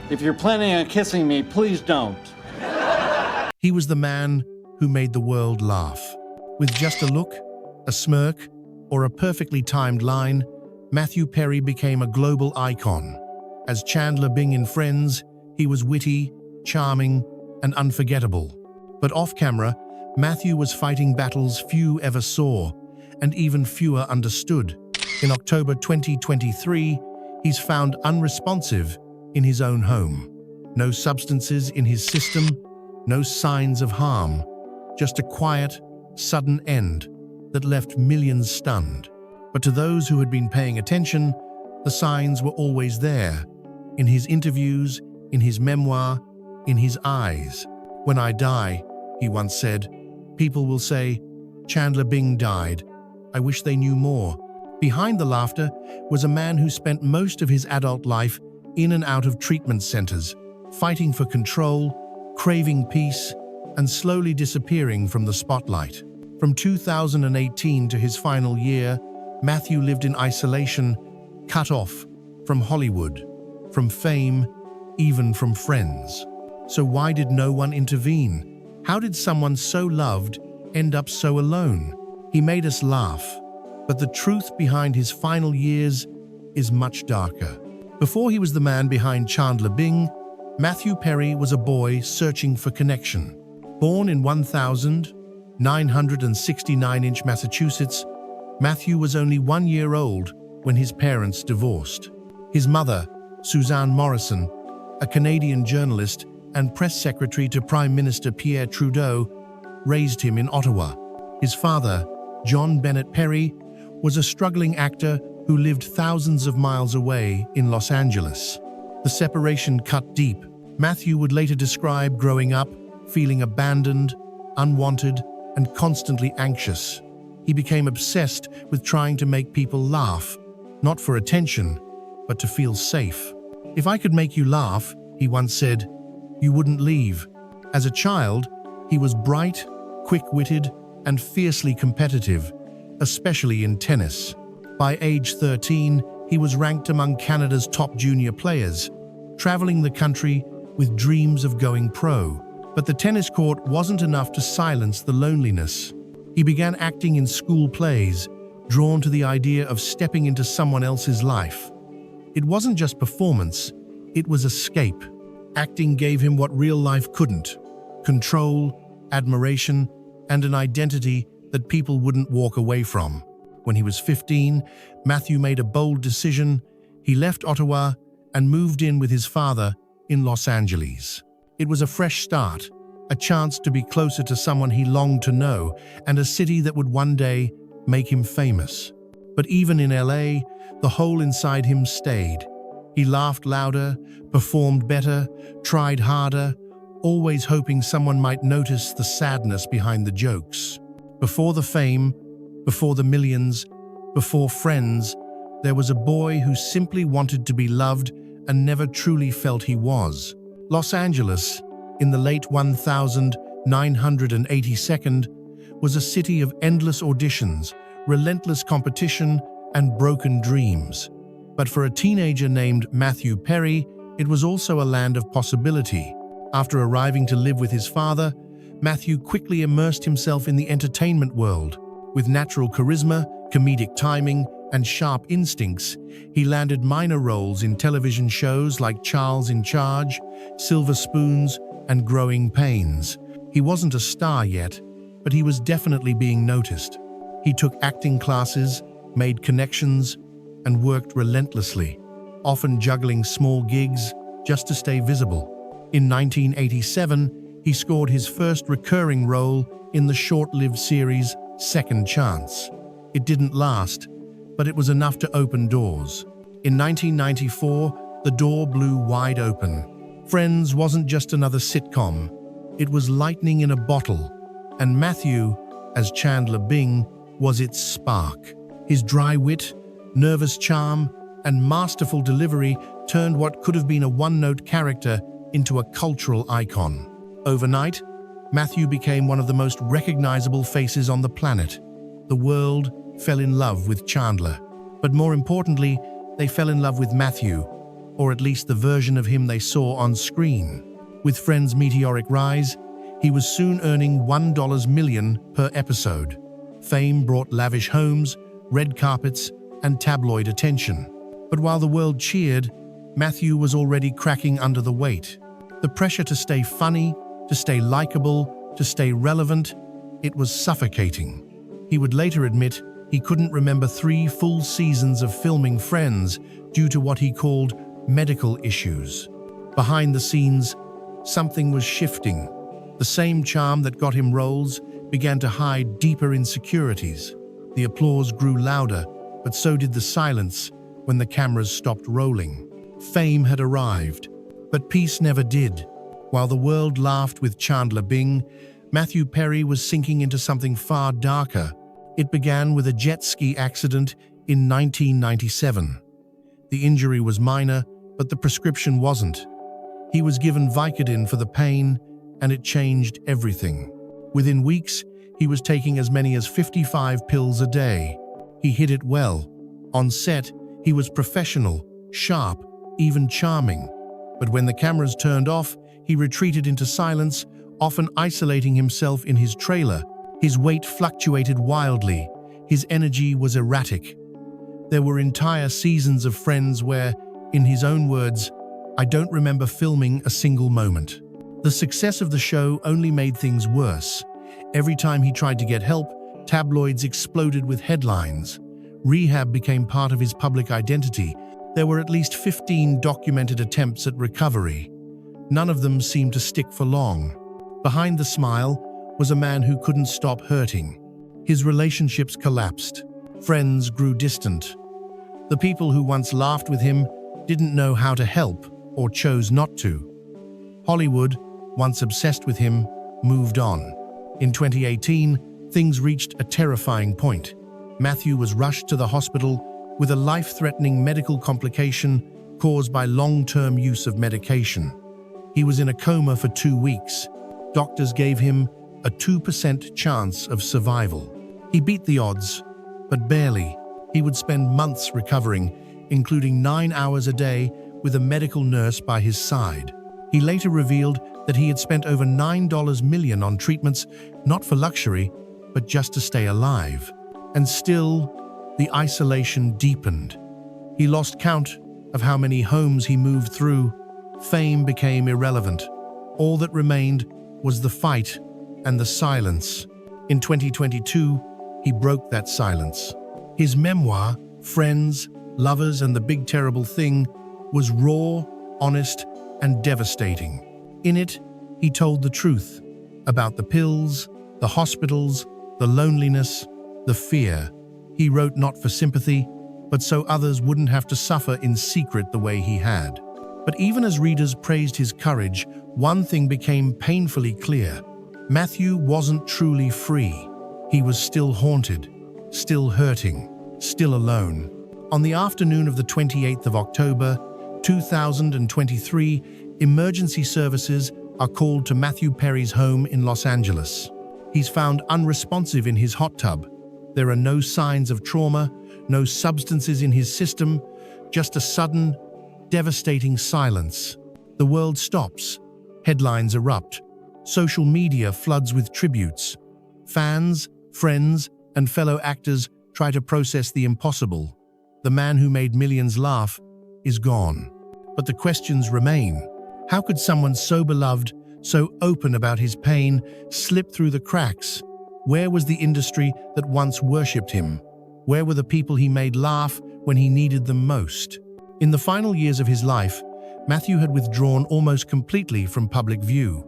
If you're planning on kissing me, please don't. He was the man who made the world laugh. With just a look, a smirk, or a perfectly timed line, Matthew Perry became a global icon. As Chandler Bing in Friends, he was witty, charming, and unforgettable. But off-camera, Matthew was fighting battles few ever saw, and even fewer understood. In October 2023, he's found unresponsive in his own home. No substances in his system, no signs of harm, just a quiet, sudden end that left millions stunned. But to those who had been paying attention, the signs were always there. In his interviews, in his memoir, in his eyes. "When I die," he once said, "people will say, 'Chandler Bing died. I wish they knew more.'" Behind the laughter was a man who spent most of his adult life in and out of treatment centers, fighting for control, craving peace, and slowly disappearing from the spotlight. From 2018 to his final year, Matthew lived in isolation, cut off from Hollywood, from fame, even from friends. So why did no one intervene? How did someone so loved end up so alone? He made us laugh, but the truth behind his final years is much darker. Before he was the man behind Chandler Bing, Matthew Perry was a boy searching for connection. Born in 1969 Massachusetts, Matthew was only 1 year old when his parents divorced. His mother, Suzanne Morrison, a Canadian journalist and press secretary to Prime Minister Pierre Trudeau, raised him in Ottawa. His father, John Bennett Perry, was a struggling actor who lived thousands of miles away in Los Angeles. The separation cut deep. Matthew would later describe growing up, feeling abandoned, unwanted, and constantly anxious. He became obsessed with trying to make people laugh, not for attention, but to feel safe. "If I could make you laugh," he once said, "you wouldn't leave." As a child, he was bright, quick-witted, and fiercely competitive, especially in tennis. By age 13, he was ranked among Canada's top junior players, traveling the country with dreams of going pro. But the tennis court wasn't enough to silence the loneliness. He began acting in school plays, drawn to the idea of stepping into someone else's life. It wasn't just performance, it was escape. Acting gave him what real life couldn't: control, admiration, and an identity that people wouldn't walk away from. When he was 15, Matthew made a bold decision. He left Ottawa and moved in with his father in Los Angeles. It was a fresh start, a chance to be closer to someone he longed to know, and a city that would one day make him famous. But even in LA, the hole inside him stayed. He laughed louder, performed better, tried harder, always hoping someone might notice the sadness behind the jokes. Before the fame, before the millions, before friends, there was a boy who simply wanted to be loved and never truly felt he was. Los Angeles, in the late 1982nd, was a city of endless auditions, relentless competition, and broken dreams. But for a teenager named Matthew Perry, it was also a land of possibility. After arriving to live with his father, Matthew quickly immersed himself in the entertainment world. With natural charisma, comedic timing, and sharp instincts, he landed minor roles in television shows like Charles in Charge, Silver Spoons, and Growing Pains. He wasn't a star yet, but he was definitely being noticed. He took acting classes, made connections, and worked relentlessly, often juggling small gigs just to stay visible. In 1987, he scored his first recurring role in the short-lived series Second Chance. It didn't last, but it was enough to open doors. In 1994, the door blew wide open. Friends wasn't just another sitcom. It was lightning in a bottle, and Matthew, as Chandler Bing, was its spark. His dry wit, nervous charm, and masterful delivery turned what could have been a one-note character into a cultural icon. Overnight, Matthew became one of the most recognizable faces on the planet. The world fell in love with Chandler. But more importantly, they fell in love with Matthew. or at least the version of him they saw on screen. With Friends' meteoric rise, he was soon earning $1 million per episode. Fame brought lavish homes, red carpets, and tabloid attention. But while the world cheered, Matthew was already cracking under the weight. The pressure to stay funny, to stay likable, to stay relevant, it was suffocating. He would later admit he couldn't remember 3 full seasons of filming Friends due to what he called medical issues. Behind the scenes, something was shifting. The same charm that got him roles began to hide deeper insecurities. The applause grew louder, but so did the silence when the cameras stopped rolling. Fame had arrived, but peace never did. While the world laughed with Chandler Bing, Matthew Perry was sinking into something far darker. It began with a jet ski accident in 1997. The injury was minor, but the prescription wasn't. He was given Vicodin for the pain, and it changed everything. Within weeks, he was taking as many as 55 pills a day. He hid it well. On set, he was professional, sharp, even charming. But when the cameras turned off, he retreated into silence, often isolating himself in his trailer. His weight fluctuated wildly. His energy was erratic. There were entire seasons of Friends where, in his own words, "I don't remember filming a single moment." The success of the show only made things worse. Every time he tried to get help, tabloids exploded with headlines. Rehab became part of his public identity. There were at least 15 documented attempts at recovery. None of them seemed to stick for long. Behind the smile was a man who couldn't stop hurting. His relationships collapsed. Friends grew distant. The people who once laughed with him didn't know how to help or chose not to. Hollywood, once obsessed with him, moved on. In 2018, things reached a terrifying point. Matthew was rushed to the hospital with a life-threatening medical complication caused by long-term use of medication. He was in a coma for 2 weeks. Doctors gave him a 2% chance of survival. He beat the odds, but barely. He would spend months recovering, including 9 hours a day with a medical nurse by his side. He later revealed that he had spent over $9 million on treatments, not for luxury, but just to stay alive. And still, the isolation deepened. He lost count of how many homes he moved through. Fame became irrelevant. All that remained was the fight and the silence. In 2022, he broke that silence. His memoir, Friends, Lovers, and the Big Terrible Thing, was raw, honest, and devastating. In it, he told the truth about the pills, the hospitals, the loneliness, the fear. He wrote not for sympathy, but so others wouldn't have to suffer in secret the way he had. But even as readers praised his courage, one thing became painfully clear. Matthew wasn't truly free. He was still haunted, still hurting, still alone. On the afternoon of the 28th of October, 2023, emergency services are called to Matthew Perry's home in Los Angeles. He's found unresponsive in his hot tub. There are no signs of trauma, no substances in his system, just a sudden, devastating silence. The world stops. Headlines erupt. Social media floods with tributes. Fans, friends, and fellow actors try to process the impossible. The man who made millions laugh is gone. But the questions remain. How could someone so beloved, so open about his pain, slip through the cracks? Where was the industry that once worshipped him? Where were the people he made laugh when he needed them most? In the final years of his life, Matthew had withdrawn almost completely from public view.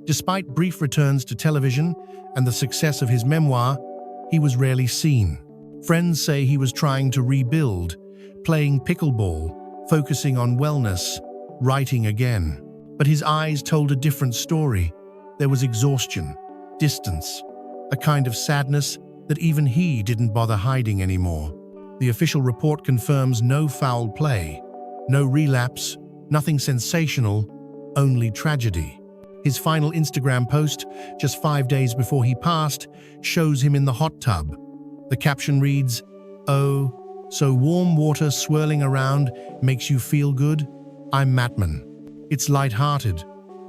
Despite brief returns to television and the success of his memoir, he was rarely seen. Friends say he was trying to rebuild, playing pickleball, focusing on wellness, writing again. But his eyes told a different story. There was exhaustion, distance, a kind of sadness that even he didn't bother hiding anymore. The official report confirms no foul play, no relapse, nothing sensational, only tragedy. His final Instagram post, just 5 days before he passed, shows him in the hot tub. The caption reads, "Oh, so warm water swirling around makes you feel good?" I'm Matman. It's light-hearted,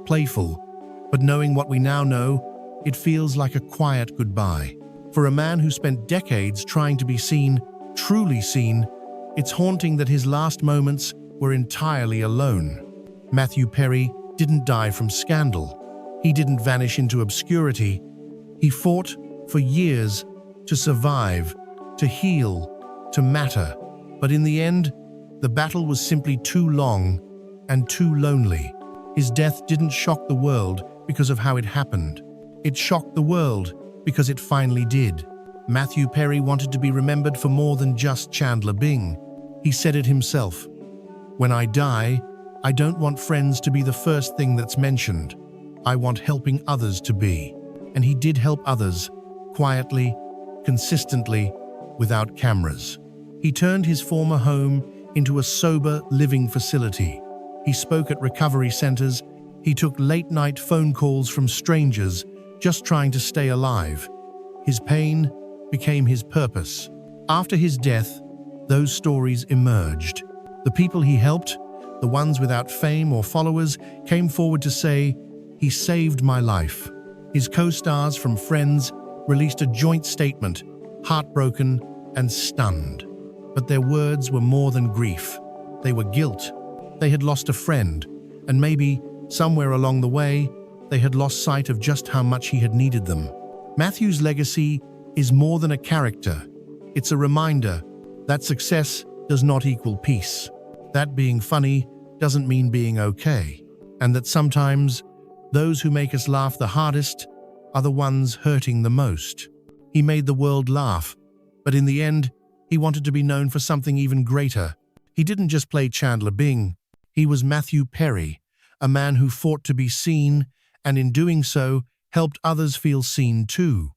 playful, but knowing what we now know, it feels like a quiet goodbye. For a man who spent decades trying to be seen, truly seen, it's haunting that his last moments were entirely alone. Matthew Perry didn't die from scandal. He didn't vanish into obscurity. He fought for years to survive, to heal, to matter. But in the end, the battle was simply too long and too lonely. His death didn't shock the world because of how it happened. It shocked the world because it finally did. Matthew Perry wanted to be remembered for more than just Chandler Bing. He said it himself. "When I die, I don't want friends to be the first thing that's mentioned. I want helping others to be." And he did help others, quietly, consistently, without cameras. He turned his former home into a sober living facility. He spoke at recovery centers. He took late-night phone calls from strangers just trying to stay alive. His pain became his purpose. After his death, those stories emerged. The people he helped, the ones without fame or followers, came forward to say, "He saved my life." His co-stars from Friends released a joint statement, heartbroken and stunned. But their words were more than grief. They were guilt. They had lost a friend, and maybe, somewhere along the way, they had lost sight of just how much he had needed them. Matthew's legacy is more than a character. It's a reminder that success does not equal peace, that being funny doesn't mean being okay, and that sometimes those who make us laugh the hardest are the ones hurting the most. He made the world laugh, but in the end, he wanted to be known for something even greater. He didn't just play Chandler Bing. He was Matthew Perry, a man who fought to be seen, and in doing so, helped others feel seen too.